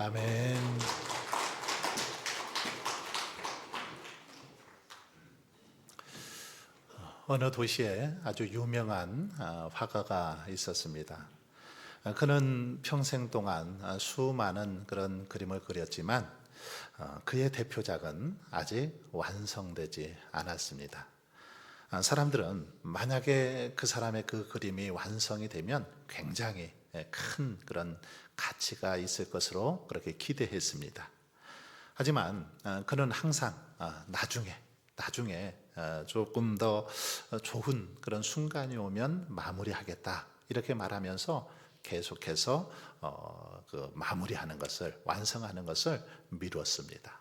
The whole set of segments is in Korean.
아멘. 어느 도시에 아주 유명한 화가가 있었습니다. 그는 평생 동안 수많은 그런 그림을 그렸지만 그의 대표작은 아직 완성되지 않았습니다. 사람들은 만약에 그 사람의 그 그림이 완성이 되면 굉장히 큰 그런 가치가 있을 것으로 그렇게 기대했습니다. 하지만 그는 항상 나중에 조금 더 좋은 그런 순간이 오면 마무리하겠다 이렇게 말하면서 계속해서 그 마무리하는 것을, 완성하는 것을 미뤘습니다.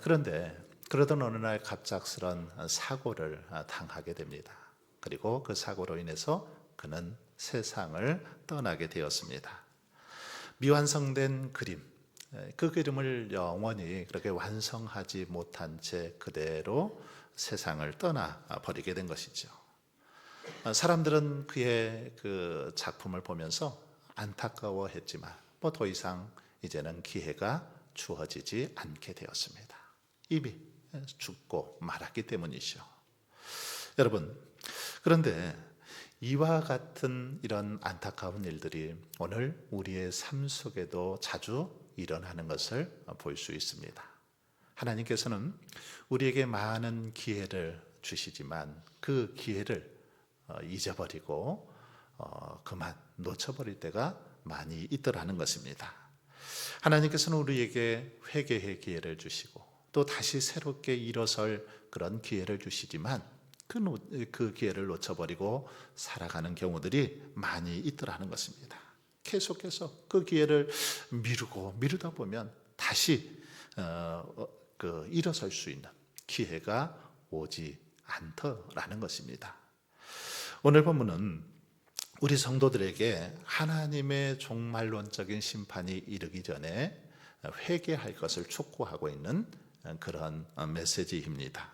그런데 그러던 어느 날 갑작스런 사고를 당하게 됩니다. 그리고 그 사고로 인해서 그는 세상을 떠나게 되었습니다. 미완성된 그림, 그 그림을 영원히 그렇게 완성하지 못한 채 그대로 세상을 떠나 버리게 된 것이죠. 사람들은 그의 그 작품을 보면서 안타까워했지만 더 이상 이제는 기회가 주어지지 않게 되었습니다. 이미 죽고 말았기 때문이죠. 여러분, 그런데 이와 같은 이런 안타까운 일들이 오늘 우리의 삶 속에도 자주 일어나는 것을 볼 수 있습니다. 하나님께서는 우리에게 많은 기회를 주시지만 그 기회를 잊어버리고 그만 놓쳐버릴 때가 많이 있더라는 것입니다. 하나님께서는 우리에게 회개의 기회를 주시고 또 다시 새롭게 일어설 그런 기회를 주시지만 그 기회를 놓쳐버리고 살아가는 경우들이 많이 있더라는 것입니다. 계속해서 그 기회를 미루다 보면 다시 일어설 수 있는 기회가 오지 않더라는 것입니다. 오늘 본문은 우리 성도들에게 하나님의 종말론적인 심판이 이르기 전에 회개할 것을 촉구하고 있는 그런 메시지입니다.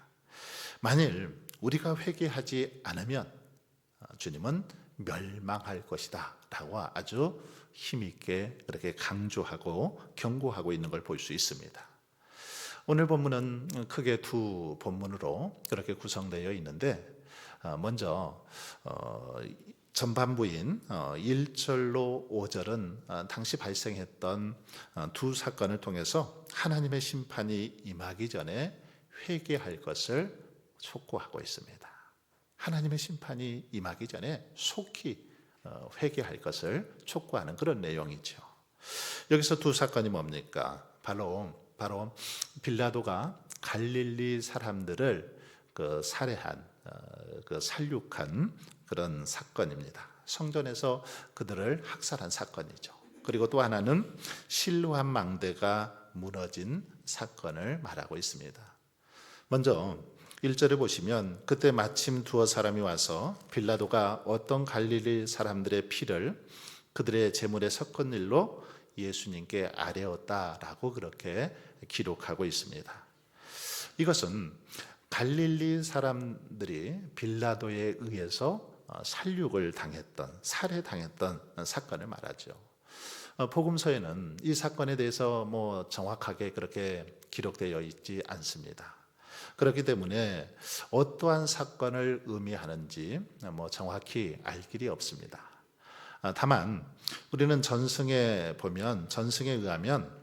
만일 우리가 회개하지 않으면 주님은 멸망할 것이다 라고 아주 힘있게 그렇게 강조하고 경고하고 있는 걸 볼 수 있습니다. 오늘 본문은 크게 두 본문으로 그렇게 구성되어 있는데 먼저 전반부인 1절로 5절은 당시 발생했던 두 사건을 통해서 하나님의 심판이 임하기 전에 회개할 것을 촉구하고 있습니다. 하나님의 심판이 임하기 전에 속히 회개할 것을 촉구하는 그런 내용이죠. 여기서 두 사건이 뭡니까? 바로 빌라도가 갈릴리 사람들을 살해한, 살육한 그런 사건입니다. 성전에서 그들을 학살한 사건이죠. 그리고 또 하나는 실로암 망대가 무너진 사건을 말하고 있습니다. 먼저 1절에 보시면 그때 마침 두어 사람이 와서 빌라도가 어떤 갈릴리 사람들의 피를 그들의 제물에 섞은 일로 예수님께 아뢰었다라고 그렇게 기록하고 있습니다. 이것은 갈릴리 사람들이 빌라도에 의해서 살육을 당했던, 살해당했던 사건을 말하죠. 복음서에는 이 사건에 대해서 정확하게 그렇게 기록되어 있지 않습니다. 그렇기 때문에 어떠한 사건을 의미하는지 정확히 알 길이 없습니다. 다만 우리는 전승에 의하면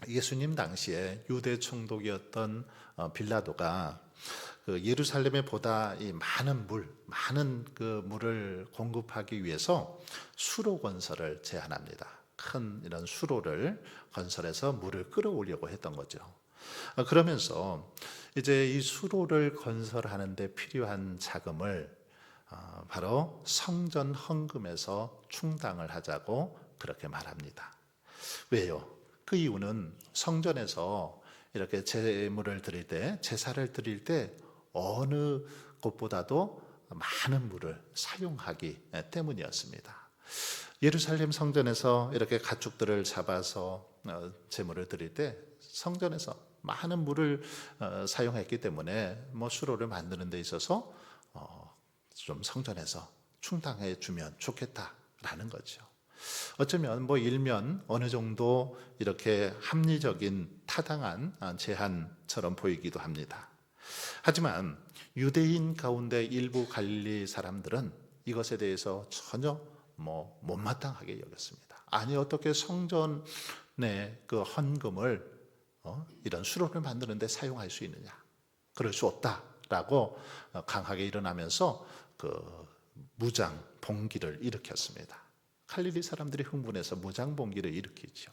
예수님 당시에 유대 총독이었던 빌라도가 예루살렘에 보다 이 많은 물을 공급하기 위해서 수로 건설을 제안합니다. 큰 이런 수로를 건설해서 물을 끌어오려고 했던 거죠. 그러면서 이제 이 수로를 건설하는 데 필요한 자금을 바로 성전 헌금에서 충당을 하자고 그렇게 말합니다. 왜요? 그 이유는 성전에서 이렇게 제물을 드릴 때, 제사를 드릴 때 어느 곳보다도 많은 물을 사용하기 때문이었습니다. 예루살렘 성전에서 이렇게 가축들을 잡아서 제물을 드릴 때 성전에서 많은 물을 사용했기 때문에 수로를 만드는 데 있어서 좀 성전에서 충당해 주면 좋겠다라는 거죠. 어쩌면 뭐 일면 어느 정도 이렇게 합리적인 타당한 제한처럼 보이기도 합니다. 하지만 유대인 가운데 일부 갈릴리 사람들은 이것에 대해서 전혀 못마땅하게 여겼습니다. 아니 어떻게 성전의 그 헌금을 이런 수로를 만드는데 사용할 수 있느냐? 그럴 수 없다라고 강하게 일어나면서 그 무장 봉기를 일으켰습니다. 갈릴리 사람들이 흥분해서 무장 봉기를 일으키죠.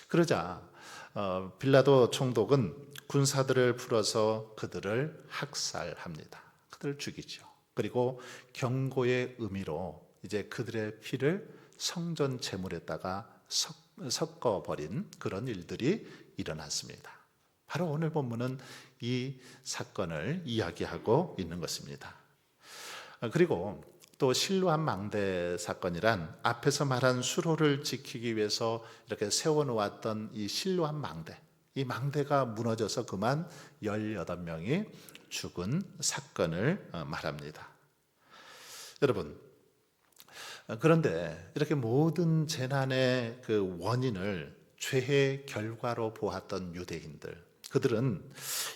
그러자 빌라도 총독은 군사들을 풀어서 그들을 학살합니다. 그들을 죽이죠. 그리고 경고의 의미로 이제 그들의 피를 성전 제물에다가 섞어버린 그런 일들이 일어났습니다. 바로 오늘 본문은 이 사건을 이야기하고 있는 것입니다. 그리고 또 실로암 망대 사건이란 앞에서 말한 수로를 지키기 위해서 이렇게 세워놓았던 이 실로암 망대, 이 망대가 무너져서 그만 18명이 죽은 사건을 말합니다. 여러분, 그런데 이렇게 모든 재난의 그 원인을 죄의 결과로 보았던 유대인들, 그들은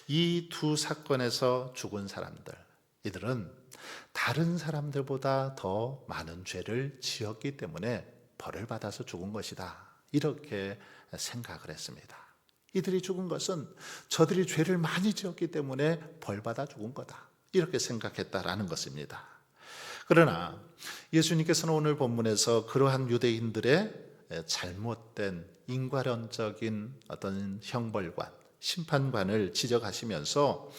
이 두 사건에서 죽은 사람들, 이들은 다른 사람들보다 더 많은 죄를 지었기 때문에 벌을 받아서 죽은 것이다, 이렇게 생각을 했습니다. 이들이 죽은 것은 저들이 죄를 많이 지었기 때문에 벌 받아 죽은 거다, 이렇게 생각했다라는 것입니다. 그러나 예수님께서는 오늘 본문에서 그러한 유대인들의 잘못된 인과론적인 어떤 형벌관, 심판관을 지적하시면서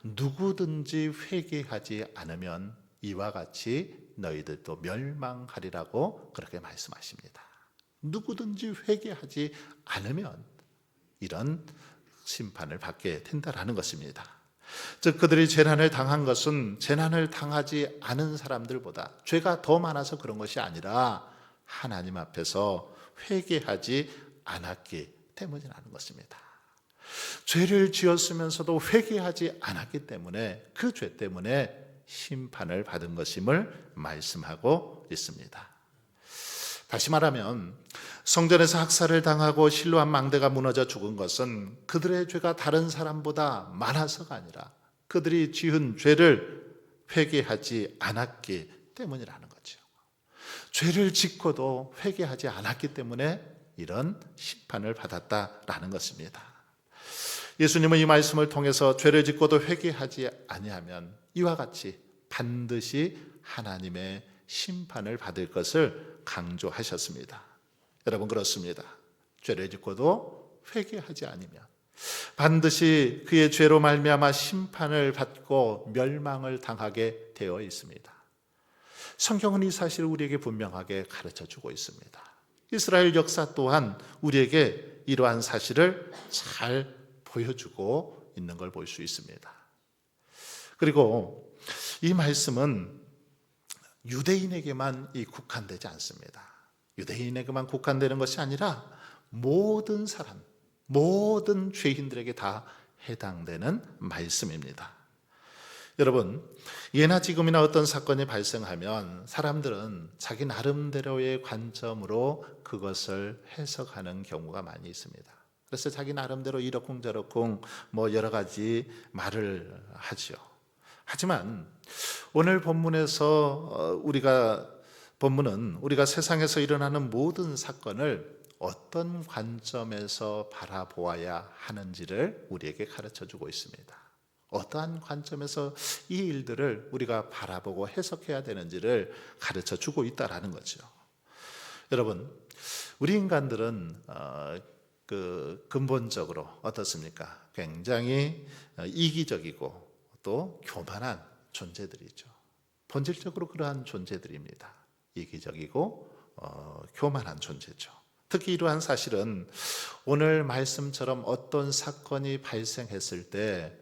누구든지 회개하지 않으면 이와 같이 너희들도 멸망하리라고 그렇게 말씀하십니다. 누구든지 회개하지 않으면 이런 심판을 받게 된다라는 것입니다. 즉 그들이 재난을 당한 것은 재난을 당하지 않은 사람들보다 죄가 더 많아서 그런 것이 아니라 하나님 앞에서 회개하지 않았기 때문이라는 것입니다. 죄를 지었으면서도 회개하지 않았기 때문에 그 죄 때문에 심판을 받은 것임을 말씀하고 있습니다. 다시 말하면 성전에서 학살을 당하고 실로암 망대가 무너져 죽은 것은 그들의 죄가 다른 사람보다 많아서가 아니라 그들이 지은 죄를 회개하지 않았기 때문이라는 거죠. 죄를 짓고도 회개하지 않았기 때문에 이런 심판을 받았다라는 것입니다. 예수님은 이 말씀을 통해서 죄를 짓고도 회개하지 아니하면 이와 같이 반드시 하나님의 심판을 받을 것을 강조하셨습니다. 여러분 그렇습니다. 죄를 짓고도 회개하지 않으면 반드시 그의 죄로 말미암아 심판을 받고 멸망을 당하게 되어 있습니다. 성경은 이 사실을 우리에게 분명하게 가르쳐주고 있습니다. 이스라엘 역사 또한 우리에게 이러한 사실을 잘 보여주고 있는 걸 볼 수 있습니다. 그리고 이 말씀은 유대인에게만 국한되지 않습니다. 유대인에게만 국한되는 것이 아니라 모든 사람, 모든 죄인들에게 다 해당되는 말씀입니다. 여러분, 예나 지금이나 어떤 사건이 발생하면 사람들은 자기 나름대로의 관점으로 그것을 해석하는 경우가 많이 있습니다. 그래서 자기 나름대로 이러쿵저러쿵 여러 가지 말을 하죠. 하지만 오늘 본문에서 본문은 우리가 세상에서 일어나는 모든 사건을 어떤 관점에서 바라보아야 하는지를 우리에게 가르쳐주고 있습니다. 어떠한 관점에서 이 일들을 우리가 바라보고 해석해야 되는지를 가르쳐주고 있다라는 거죠. 여러분, 우리 인간들은 근본적으로 어떻습니까? 굉장히 이기적이고 또 교만한 존재들이죠. 본질적으로 그러한 존재들입니다. 이기적이고 교만한 존재죠. 특히 이러한 사실은 오늘 말씀처럼 어떤 사건이 발생했을 때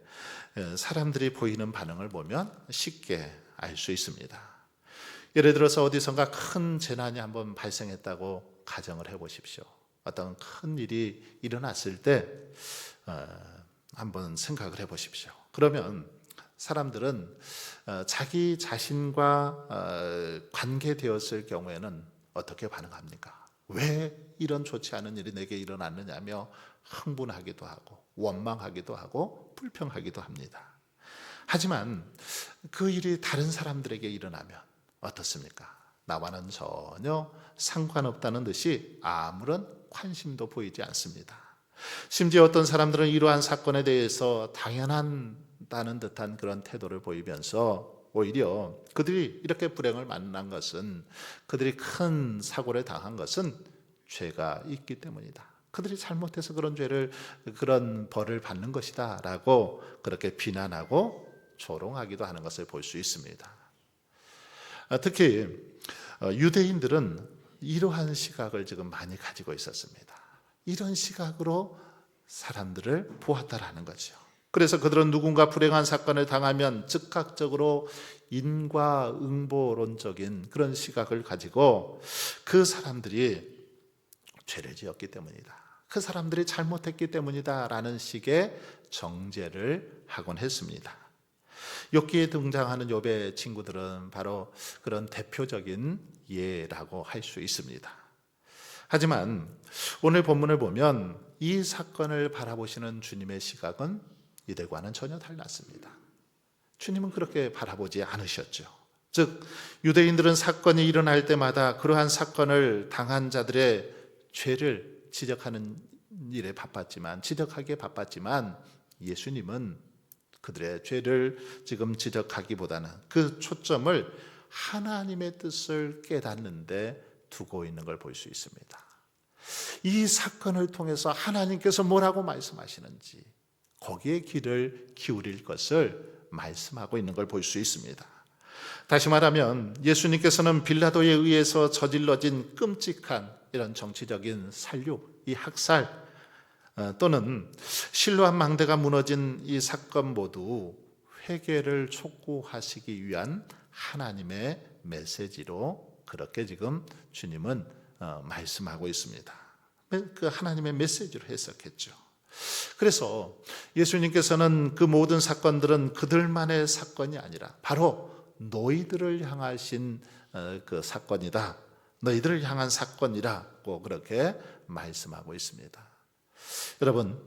사람들이 보이는 반응을 보면 쉽게 알 수 있습니다. 예를 들어서 어디선가 큰 재난이 한번 발생했다고 가정을 해보십시오. 어떤 큰 일이 일어났을 때 한번 생각을 해보십시오. 그러면 사람들은 자기 자신과 관계되었을 경우에는 어떻게 반응합니까? 왜 이런 좋지 않은 일이 내게 일어났느냐며 흥분하기도 하고 원망하기도 하고 불평하기도 합니다. 하지만 그 일이 다른 사람들에게 일어나면 어떻습니까? 나와는 전혀 상관없다는 듯이 아무런 관심도 보이지 않습니다. 심지어 어떤 사람들은 이러한 사건에 대해서 당연하다는 듯한 그런 태도를 보이면서 오히려 그들이 이렇게 불행을 만난 것은, 그들이 큰 사고를 당한 것은 죄가 있기 때문이다. 그들이 잘못해서 그런 벌을 받는 것이다 라고 그렇게 비난하고 조롱하기도 하는 것을 볼 수 있습니다. 특히 유대인들은 이러한 시각을 지금 많이 가지고 있었습니다. 이런 시각으로 사람들을 보았다라는 거죠. 그래서 그들은 누군가 불행한 사건을 당하면 즉각적으로 인과응보론적인 그런 시각을 가지고 그 사람들이 죄를 지었기 때문이다, 그 사람들이 잘못했기 때문이다 라는 식의 정죄를 하곤 했습니다. 욥기에 등장하는 욥의 친구들은 바로 그런 대표적인 예라고 할 수 있습니다. 하지만 오늘 본문을 보면 이 사건을 바라보시는 주님의 시각은 이들과는 전혀 달랐습니다. 주님은 그렇게 바라보지 않으셨죠. 즉 유대인들은 사건이 일어날 때마다 그러한 사건을 당한 자들의 죄를 지적하기에 바빴지만 예수님은 그들의 죄를 지금 지적하기보다는 그 초점을 하나님의 뜻을 깨닫는 데 두고 있는 걸 볼 수 있습니다. 이 사건을 통해서 하나님께서 뭐라고 말씀하시는지 거기에 귀를 기울일 것을 말씀하고 있는 걸 볼 수 있습니다. 다시 말하면 예수님께서는 빌라도에 의해서 저질러진 끔찍한 이런 정치적인 살육, 이 학살 또는 실로암 망대가 무너진 이 사건 모두 회개를 촉구하시기 위한 하나님의 메시지로 그렇게 지금 주님은 말씀하고 있습니다. 그 하나님의 메시지로 해석했죠. 그래서 예수님께서는 그 모든 사건들은 그들만의 사건이 아니라 바로 너희들을 향하신 그 사건이다, 너희들을 향한 사건이라고 그렇게 말씀하고 있습니다. 여러분,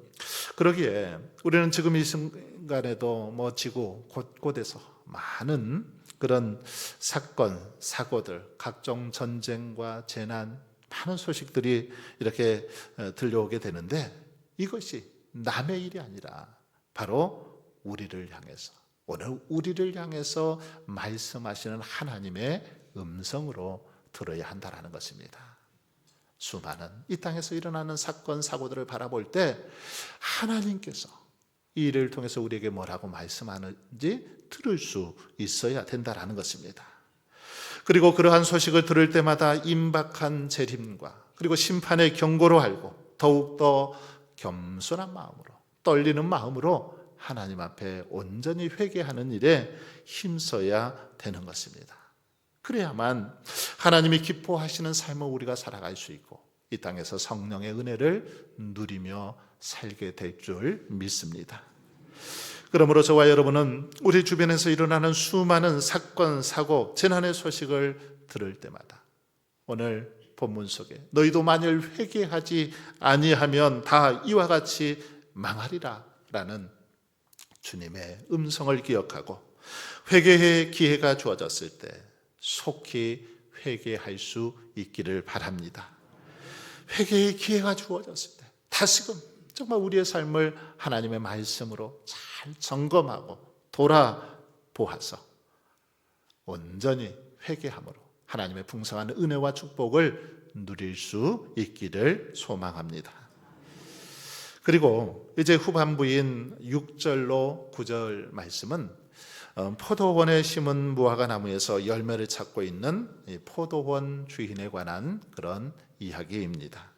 그러기에 우리는 지금 이 순간에도 지구 곳곳에서 많은 그런 사건, 사고들, 각종 전쟁과 재난, 많은 소식들이 이렇게 들려오게 되는데 이것이 남의 일이 아니라 바로 우리를 향해서, 오늘 우리를 향해서 말씀하시는 하나님의 음성으로 들어야 한다는 것입니다. 수많은 이 땅에서 일어나는 사건, 사고들을 바라볼 때 하나님께서 이 일을 통해서 우리에게 뭐라고 말씀하는지 들을 수 있어야 된다는 것입니다. 그리고 그러한 소식을 들을 때마다 임박한 재림과 그리고 심판의 경고로 알고 더욱더 겸손한 마음으로, 떨리는 마음으로 하나님 앞에 온전히 회개하는 일에 힘써야 되는 것입니다. 그래야만 하나님이 기뻐하시는 삶을 우리가 살아갈 수 있고 이 땅에서 성령의 은혜를 누리며 살게 될 줄 믿습니다. 그러므로 저와 여러분은 우리 주변에서 일어나는 수많은 사건, 사고, 재난의 소식을 들을 때마다 오늘 본문 속에 너희도 만일 회개하지 아니하면 다 이와 같이 망하리라 라는 주님의 음성을 기억하고 회개의 기회가 주어졌을 때 속히 회개할 수 있기를 바랍니다. 회개의 기회가 주어졌을 때 다시금 정말 우리의 삶을 하나님의 말씀으로 잘 점검하고 돌아보아서 온전히 회개함으로 하나님의 풍성한 은혜와 축복을 누릴 수 있기를 소망합니다. 그리고 이제 후반부인 6절로 9절 말씀은 포도원에 심은 무화과 나무에서 열매를 찾고 있는 포도원 주인에 관한 그런 이야기입니다.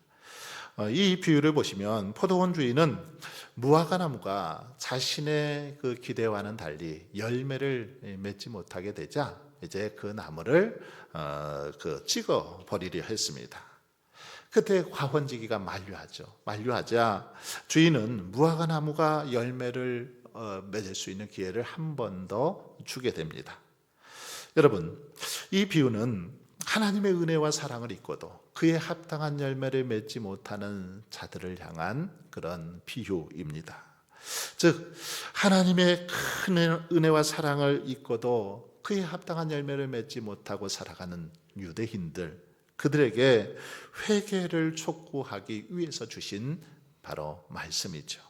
이 비유를 보시면 포도원 주인은 무화과 나무가 자신의 그 기대와는 달리 열매를 맺지 못하게 되자 이제 그 나무를 찍어 버리려 했습니다. 그때 과원지기가 만류하자 주인은 무화과 나무가 열매를 맺을 수 있는 기회를 한 번 더 주게 됩니다. 여러분, 이 비유는 하나님의 은혜와 사랑을 잊고도 그에 합당한 열매를 맺지 못하는 자들을 향한 그런 비유입니다. 즉 하나님의 큰 은혜와 사랑을 잊고도 그에 합당한 열매를 맺지 못하고 살아가는 유대인들, 그들에게 회개를 촉구하기 위해서 주신 바로 말씀이죠.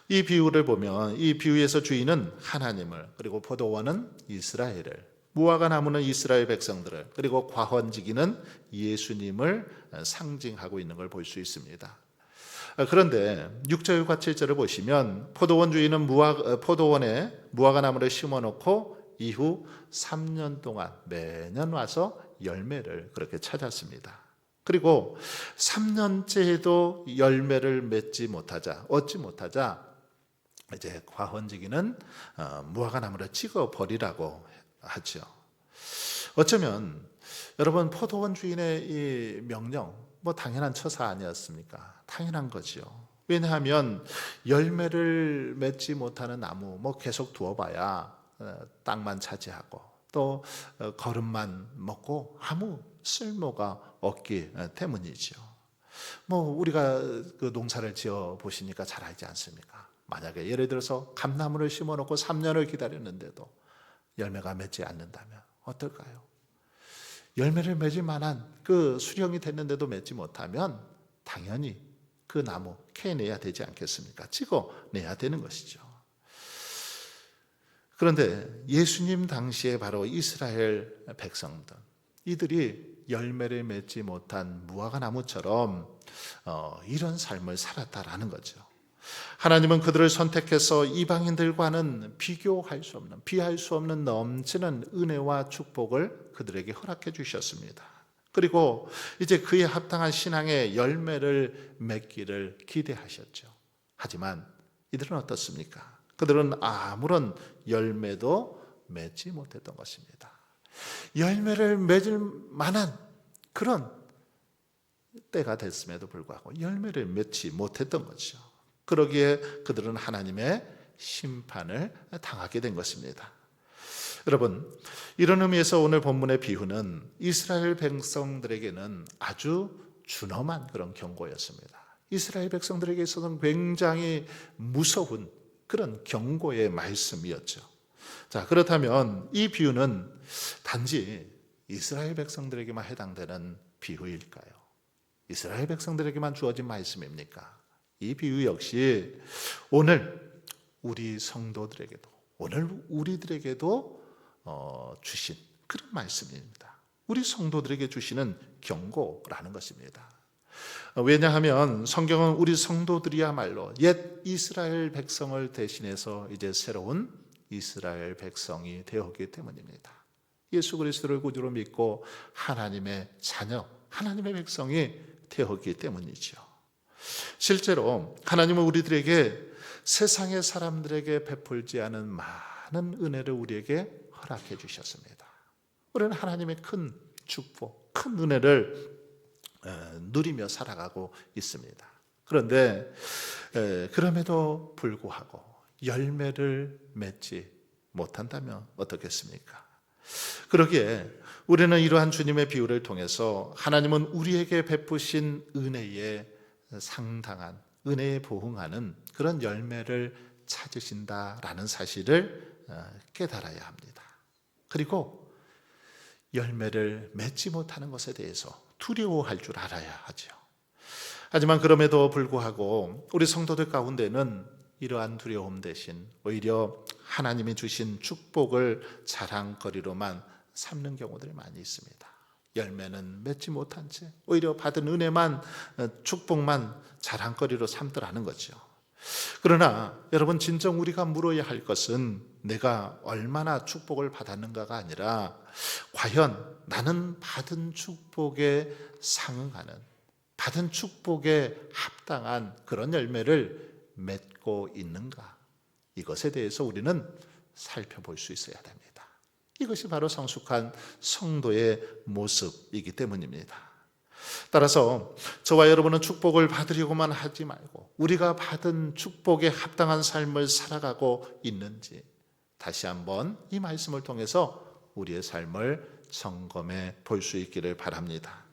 이 비유를 보면 이 비유에서 주인은 하나님을, 그리고 포도원은 이스라엘을, 무화과 나무는 이스라엘 백성들을, 그리고 과헌지기는 예수님을 상징하고 있는 걸 볼 수 있습니다. 그런데 6절과 7절을 보시면 포도원 주인은 포도원에 무화과 나무를 심어놓고 이후 3년 동안 매년 와서 열매를 그렇게 찾았습니다. 그리고 3년째에도 열매를 얻지 못하자 이제 과헌지기는 무화과 나무를 찍어 버리라고 하죠. 어쩌면 여러분 포도원 주인의 이 명령 당연한 처사 아니었습니까? 당연한 거죠. 왜냐하면 열매를 맺지 못하는 나무 계속 두어봐야 땅만 차지하고 또 거름만 먹고 아무 쓸모가 없기 때문이죠. 우리가 그 농사를 지어 보시니까 잘 알지 않습니까? 만약에 예를 들어서 감나무를 심어놓고 3년을 기다렸는데도 열매가 맺지 않는다면 어떨까요? 열매를 맺을 만한 그 수령이 됐는데도 맺지 못하면 당연히 그 나무 캐내야 되지 않겠습니까? 찍어내야 되는 것이죠. 그런데 예수님 당시에 바로 이스라엘 백성들, 이들이 열매를 맺지 못한 무화과 나무처럼 이런 삶을 살았다라는 거죠. 하나님은 그들을 선택해서 이방인들과는 비교할 수 없는, 비할 수 없는 넘치는 은혜와 축복을 그들에게 허락해 주셨습니다. 그리고 이제 그에 합당한 신앙의 열매를 맺기를 기대하셨죠. 하지만 이들은 어떻습니까? 그들은 아무런 열매도 맺지 못했던 것입니다. 열매를 맺을 만한 그런 때가 됐음에도 불구하고 열매를 맺지 못했던 거죠. 그러기에 그들은 하나님의 심판을 당하게 된 것입니다. 여러분, 이런 의미에서 오늘 본문의 비유는 이스라엘 백성들에게는 아주 준엄한 그런 경고였습니다. 이스라엘 백성들에게 있어서는 굉장히 무서운 그런 경고의 말씀이었죠. 자, 그렇다면 이 비유는 단지 이스라엘 백성들에게만 해당되는 비유일까요? 이스라엘 백성들에게만 주어진 말씀입니까? 이 비유 역시 오늘 우리 성도들에게도, 오늘 우리들에게도 주신 그런 말씀입니다. 우리 성도들에게 주시는 경고라는 것입니다. 왜냐하면 성경은 우리 성도들이야말로 옛 이스라엘 백성을 대신해서 이제 새로운 이스라엘 백성이 되었기 때문입니다. 예수 그리스도를 구주로 믿고 하나님의 자녀, 하나님의 백성이 되었기 때문이죠. 실제로 하나님은 우리들에게 세상의 사람들에게 베풀지 않은 많은 은혜를 우리에게 허락해 주셨습니다. 우리는 하나님의 큰 축복, 큰 은혜를 누리며 살아가고 있습니다. 그런데 그럼에도 불구하고 열매를 맺지 못한다면 어떻겠습니까? 그러기에 우리는 이러한 주님의 비유를 통해서 하나님은 우리에게 베푸신 은혜에 상당한, 은혜에 부응하는 그런 열매를 찾으신다라는 사실을 깨달아야 합니다. 그리고 열매를 맺지 못하는 것에 대해서 두려워할 줄 알아야 하죠. 하지만 그럼에도 불구하고 우리 성도들 가운데는 이러한 두려움 대신 오히려 하나님이 주신 축복을 자랑거리로만 삼는 경우들이 많이 있습니다. 열매는 맺지 못한 채 오히려 받은 은혜만, 축복만 자랑거리로 삼더라는 거죠. 그러나 여러분, 진정 우리가 물어야 할 것은 내가 얼마나 축복을 받았는가가 아니라 과연 나는 받은 축복에 상응하는, 받은 축복에 합당한 그런 열매를 맺고 있는가, 이것에 대해서 우리는 살펴볼 수 있어야 됩니다. 이것이 바로 성숙한 성도의 모습이기 때문입니다. 따라서 저와 여러분은 축복을 받으려고만 하지 말고 우리가 받은 축복에 합당한 삶을 살아가고 있는지 다시 한번 이 말씀을 통해서 우리의 삶을 점검해 볼 수 있기를 바랍니다.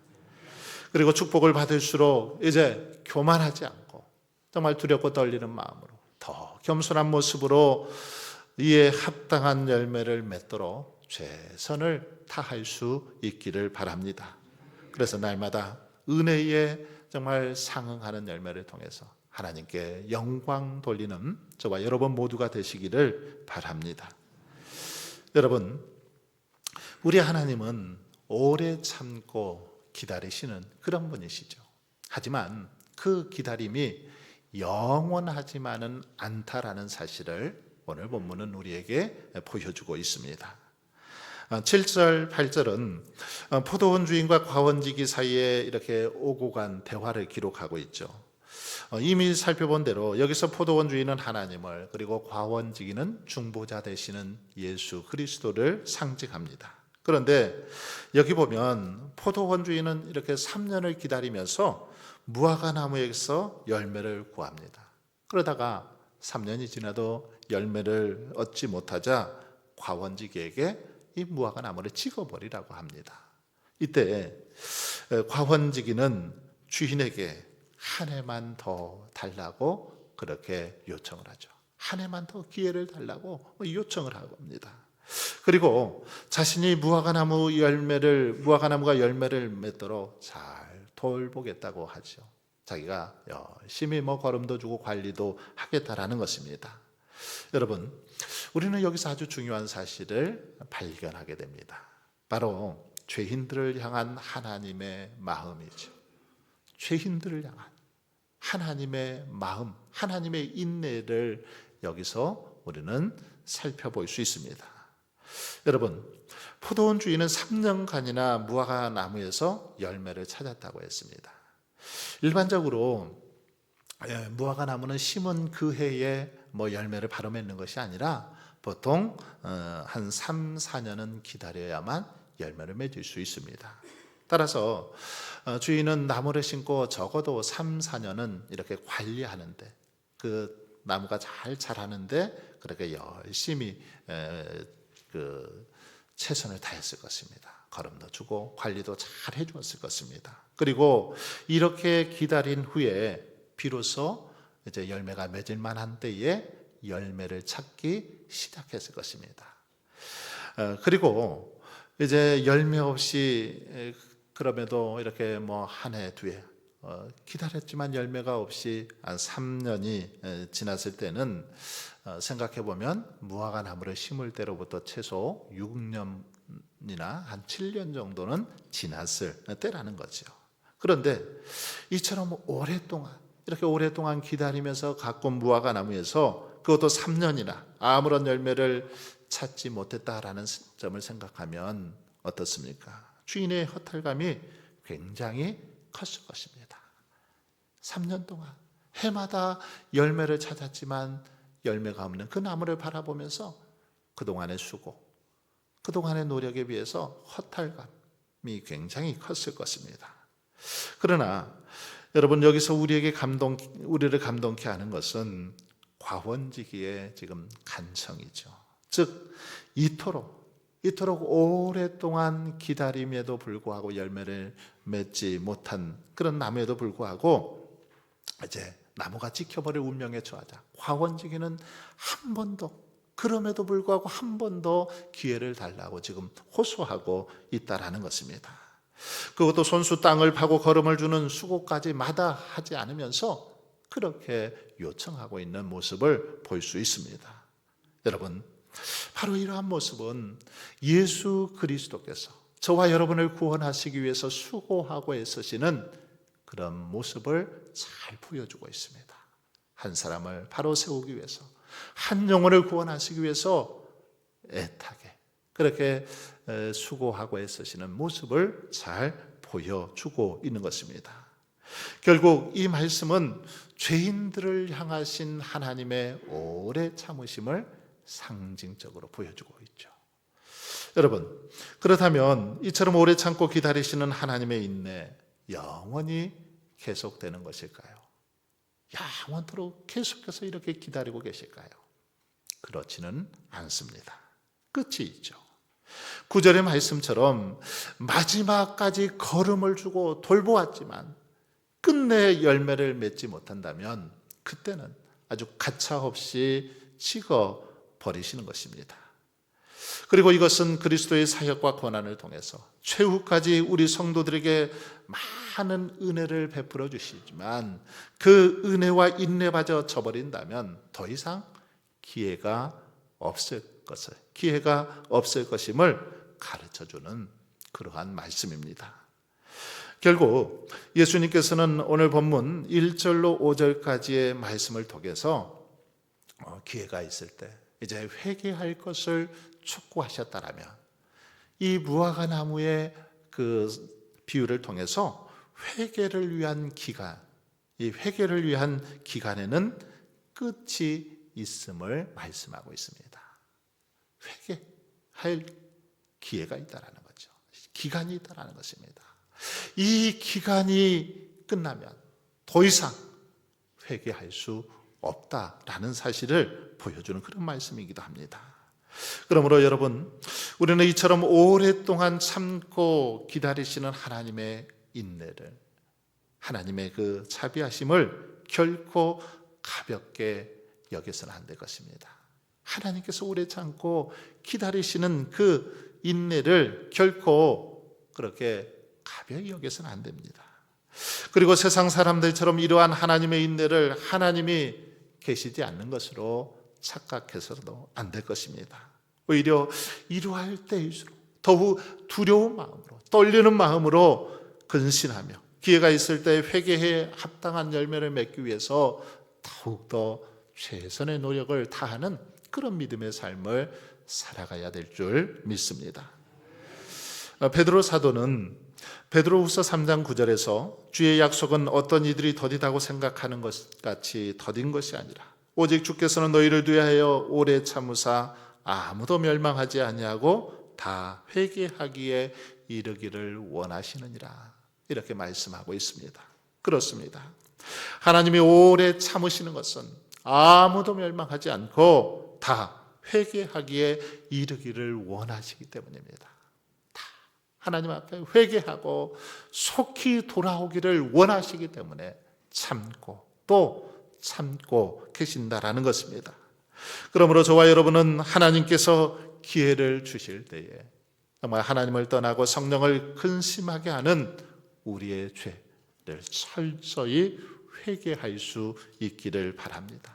그리고 축복을 받을수록 이제 교만하지 않고 정말 두렵고 떨리는 마음으로 더 겸손한 모습으로 이에 합당한 열매를 맺도록 최선을 다할 수 있기를 바랍니다. 그래서 날마다 은혜에 정말 상응하는 열매를 통해서 하나님께 영광 돌리는 저와 여러분 모두가 되시기를 바랍니다. 여러분, 우리 하나님은 오래 참고 기다리시는 그런 분이시죠. 하지만 그 기다림이 영원하지만은 않다라는 사실을 오늘 본문은 우리에게 보여주고 있습니다. 7절, 8절은 포도원 주인과 과원지기 사이에 이렇게 오고 간 대화를 기록하고 있죠. 이미 살펴본 대로 여기서 포도원 주인은 하나님을, 그리고 과원지기는 중보자 되시는 예수 그리스도를 상징합니다. 그런데 여기 보면 포도원 주인은 이렇게 3년을 기다리면서 무화과 나무에서 열매를 구합니다. 그러다가 3년이 지나도 열매를 얻지 못하자 과원지기에게 이 무화과 나무를 찍어버리라고 합니다. 이때 과원지기는 주인에게 한 해만 더 달라고 그렇게 요청을 하죠. 한 해만 더 기회를 달라고 요청을 하고 합니다. 그리고 자신이 무화과 나무가 열매를 맺도록 잘 돌보겠다고 하죠. 자기가 열심히 걸음도 주고 관리도 하겠다라는 것입니다. 여러분, 우리는 여기서 아주 중요한 사실을 발견하게 됩니다. 바로 죄인들을 향한 하나님의 마음이죠. 죄인들을 향한 하나님의 마음, 하나님의 인내를 여기서 우리는 살펴볼 수 있습니다. 여러분, 포도원 주인은 3년간이나 무화과 나무에서 열매를 찾았다고 했습니다. 일반적으로 무화과 나무는 심은 그 해에 열매를 바로 맺는 것이 아니라 보통 한 3, 4년은 기다려야만 열매를 맺을 수 있습니다. 따라서 주인은 나무를 심고 적어도 3, 4년은 이렇게 관리하는데, 그 나무가 잘 자라는데 그렇게 열심히 최선을 다했을 것입니다. 거름도 주고 관리도 잘 해주었을 것입니다. 그리고 이렇게 기다린 후에 비로소 이제 열매가 맺을 만한 때에 열매를 찾기 시작했을 것입니다. 그리고 이제 열매 없이, 그럼에도 이렇게 한 해, 두 해 기다렸지만 열매가 없이 한 3년이 지났을 때는 생각해 보면 무화과 나무를 심을 때로부터 최소 6년이나 한 7년 정도는 지났을 때라는 거죠. 그런데 이처럼 이렇게 오랫동안 기다리면서 가꾼 무화과 나무에서 그것도 3년이나 아무런 열매를 찾지 못했다라는 점을 생각하면 어떻습니까? 주인의 허탈감이 굉장히 컸을 것입니다. 3년 동안 해마다 열매를 찾았지만 열매가 없는 그 나무를 바라보면서 그동안의 수고, 그동안의 노력에 비해서 허탈감이 굉장히 컸을 것입니다. 그러나 여러분, 여기서 우리를 감동케 하는 것은 과원지기의 지금 간청이죠. 즉 이토록 오랫동안 기다림에도 불구하고 열매를 맺지 못한 그런 나무에도 불구하고 이제 나무가 지켜버릴 운명에 처하자 과원지기는 그럼에도 불구하고 한 번 더 기회를 달라고 지금 호소하고 있다라는 것입니다. 그것도 손수 땅을 파고 거름을 주는 수고까지 마다하지 않으면서 그렇게 요청하고 있는 모습을 볼 수 있습니다. 여러분, 바로 이러한 모습은 예수 그리스도께서 저와 여러분을 구원하시기 위해서 수고하고 애쓰시는 그런 모습을 잘 보여주고 있습니다. 한 사람을 바로 세우기 위해서, 한 영혼을 구원하시기 위해서 애타게 그렇게 수고하고 애쓰시는 모습을 잘 보여주고 있는 것입니다. 결국 이 말씀은 죄인들을 향하신 하나님의 오래 참으심을 상징적으로 보여주고 있죠. 여러분, 그렇다면 이처럼 오래 참고 기다리시는 하나님의 인내 영원히 계속되는 것일까요? 영원토록 계속해서 이렇게 기다리고 계실까요? 그렇지는 않습니다. 끝이 있죠. 구절의 말씀처럼 마지막까지 걸음을 주고 돌보았지만 끝내 열매를 맺지 못한다면 그때는 아주 가차없이 찍어 버리시는 것입니다. 그리고 이것은 그리스도의 사역과 권한을 통해서 최후까지 우리 성도들에게 많은 은혜를 베풀어 주시지만 그 은혜와 인내마저 저버린다면 더 이상 기회가 없을 것임을 가르쳐주는 그러한 말씀입니다. 결국 예수님께서는 오늘 본문 1절로 5절까지의 말씀을 통해서 기회가 있을 때 이제 회개할 것을 촉구하셨다라면 이 무화과 나무의 그 비유를 통해서 회개를 위한 기간, 이 회개를 위한 기간에는 끝이 있음을 말씀하고 있습니다. 회개할 기회가 있다라는 거죠. 기간이 있다라는 것입니다. 이 기간이 끝나면 더 이상 회개할 수 없다라는 사실을 보여주는 그런 말씀이기도 합니다. 그러므로 여러분, 우리는 이처럼 오랫동안 참고 기다리시는 하나님의 인내를, 하나님의 그 자비하심을 결코 가볍게 여겨서는 안 될 것입니다. 하나님께서 오래 참고 기다리시는 그 인내를 결코 그렇게 가벼이 여겨서는 안 됩니다. 그리고 세상 사람들처럼 이러한 하나님의 인내를 하나님이 계시지 않는 것으로 착각해서도 안 될 것입니다. 오히려 이러할 때일수록 더욱 두려운 마음으로, 떨리는 마음으로 근신하며 기회가 있을 때 회개에 합당한 열매를 맺기 위해서 더욱더 최선의 노력을 다하는 그런 믿음의 삶을 살아가야 될 줄 믿습니다. 베드로 사도는 베드로후서 3장 9절에서 주의 약속은 어떤 이들이 더디다고 생각하는 것 같이 더딘 것이 아니라 오직 주께서는 너희를 위하여 오래 참으사 아무도 멸망하지 아니하고 다 회개하기에 이르기를 원하시느니라, 이렇게 말씀하고 있습니다. 그렇습니다. 하나님이 오래 참으시는 것은 아무도 멸망하지 않고 다 회개하기에 이르기를 원하시기 때문입니다. 다 하나님 앞에 회개하고 속히 돌아오기를 원하시기 때문에 참고 또 참고 계신다라는 것입니다. 그러므로 저와 여러분은 하나님께서 기회를 주실 때에 정말 하나님을 떠나고 성령을 근심하게 하는 우리의 죄를 철저히 회개할 수 있기를 바랍니다.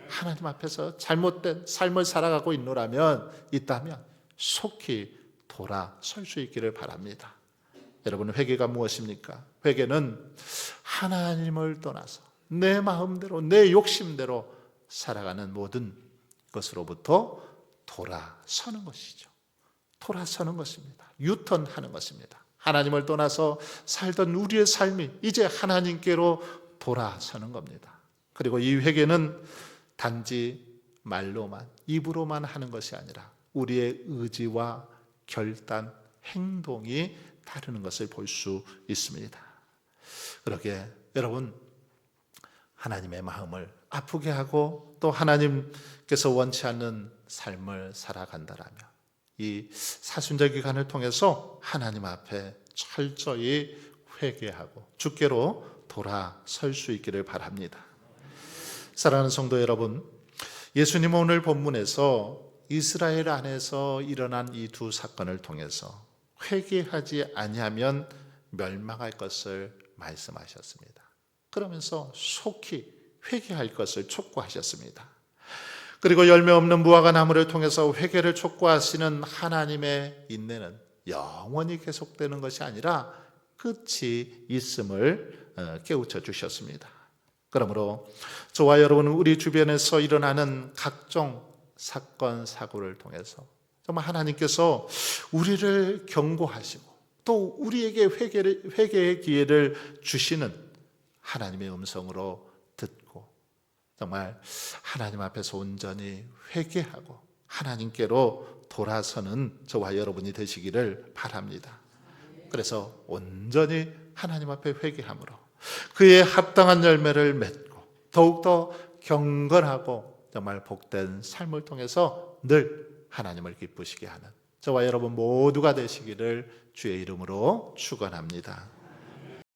하나님 앞에서 잘못된 삶을 살아가고 있다면 속히 돌아설 수 있기를 바랍니다. 여러분, 회개가 무엇입니까? 회개는 하나님을 떠나서 내 마음대로 내 욕심대로 살아가는 모든 것으로부터 돌아서는 것이죠. 돌아서는 것입니다. 유턴하는 것입니다. 하나님을 떠나서 살던 우리의 삶이 이제 하나님께로 돌아서는 겁니다. 그리고 이 회개는 단지 말로만, 입으로만 하는 것이 아니라 우리의 의지와 결단, 행동이 다르는 것을 볼 수 있습니다. 그렇게 여러분, 하나님의 마음을 아프게 하고 또 하나님께서 원치 않는 삶을 살아간다라면 이 사순절 기간을 통해서 하나님 앞에 철저히 회개하고 주께로 돌아설 수 있기를 바랍니다. 사랑하는 성도 여러분, 예수님은 오늘 본문에서 이스라엘 안에서 일어난 이 두 사건을 통해서 회개하지 아니하면 멸망할 것을 말씀하셨습니다. 그러면서 속히 회개할 것을 촉구하셨습니다. 그리고 열매 없는 무화과 나무를 통해서 회개를 촉구하시는 하나님의 인내는 영원히 계속되는 것이 아니라 끝이 있음을 깨우쳐 주셨습니다. 그러므로 저와 여러분은 우리 주변에서 일어나는 각종 사건, 사고를 통해서 정말 하나님께서 우리를 경고하시고 또 우리에게 회개의 기회를 주시는 하나님의 음성으로 듣고 정말 하나님 앞에서 온전히 회개하고 하나님께로 돌아서는 저와 여러분이 되시기를 바랍니다. 그래서 온전히 하나님 앞에 회개함으로 그의 합당한 열매를 맺고 더욱더 경건하고 정말 복된 삶을 통해서 늘 하나님을 기쁘시게 하는 저와 여러분 모두가 되시기를 주의 이름으로 축원합니다.